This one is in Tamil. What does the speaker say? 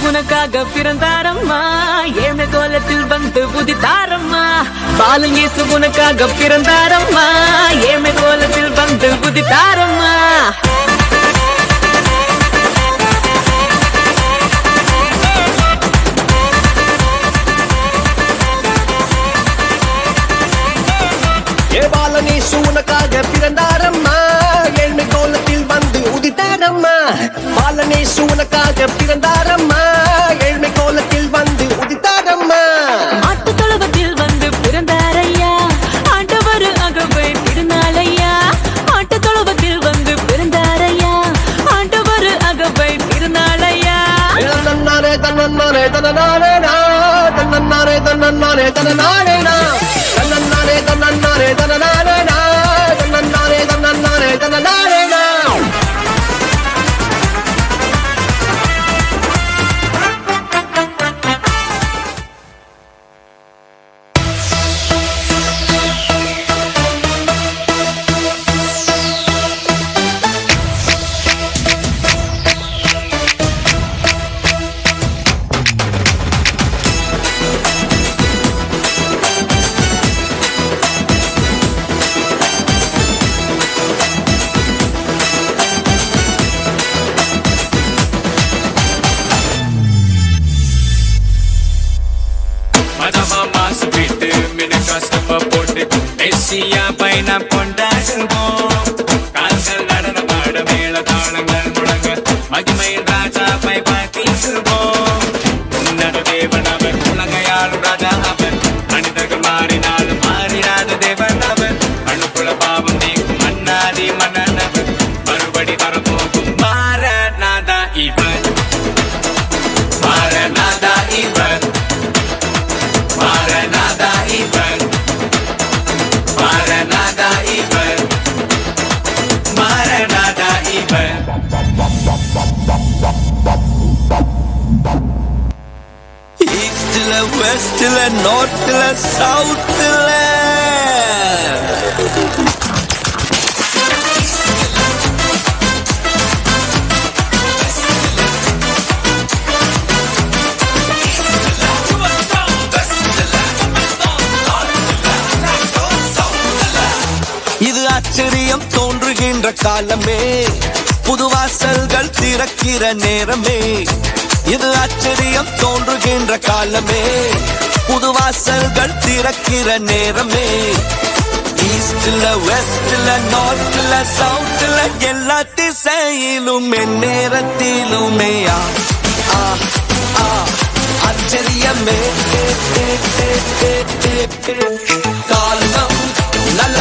உனக்காக பிறந்தாரம்மா, ஏழ்மை கோலத்தில் வந்து உதித்தாரம்மா. பாலன் இயேசு உனக்காக பிறந்தாரம்மா, ஏழ்மை கோலத்தில் வந்து உதித்தாரம்மா. பாலன் இயேசு உனக்காக பிறந்தாரம்மா, ஏழ்மை கோலத்தில் வந்து உதித்தாரம்மா. பாலன் இயேசு உனக்காக பிறந்தாரம்மா, ஏழ்மை கோலத்தில் வந்து உதித்தாரம்மா. ஆட்டு தொழுவத்தில் வந்து பிறந்தாரையா, ஆண்டவர் அகவை திருநாளையா. ஆட்டு தொழுவத்தில் வந்து பிறந்தாரையா, ஆண்டவர் அகவை திருநாளையா. தன்னன்னாரே தன்னன்னாரே தன்னனாரேனா, தன்னன்னாரே தன்னன்னாரே தன்னனாரேனா, தன்னன்னாரே தன்னன்னாரே தன்னனாரேனா, தன்னன்னாரே தன்னன்னாரே தன்னனாரேனா. மெஸ்ஸியா பயணம் கொண்டாடுவோம், கால்கள் நடனம் ஆட மேள தாளங்கள் முழங்க மகிமையின் ராஜாவை பார்த்திடுவோம். உன்னத தேவன் அவர், உலகையாளும் ராஜா அவர், மனிதர்கள் மாறினாலும் மாறிடாத தேவன் அவர். மண்ணுக்குள்ள பாவம் நீக்கும் மன்னாதி மன்னன் அவர், மறுபடி வரப்போகும் மாரநாதா இவர், மாரநாதா இவர், மாரநாதா இவர், மாரநாதா இவர், மாரநாதா இவர். ஈஸ்ட்ல வெஸ்ட்ல நார்த்ல சவுத்ல இது ஆச்சரியம் தோன்றுகின்ற காலமே, புது வாசல்கள் திறக்கிற நேரமே. இது ஆச்சரியம் தோன்றுகின்ற காலமே, புது வாசல்கள் திறக்கிற நேரமே. ஈஸ்ட்ல வெஸ்ட்ல நார்த்ல சவுத்ல எல்லா திசையிலும் நேரத்திலுமே ஆச்சரியமே. காலம் நல்ல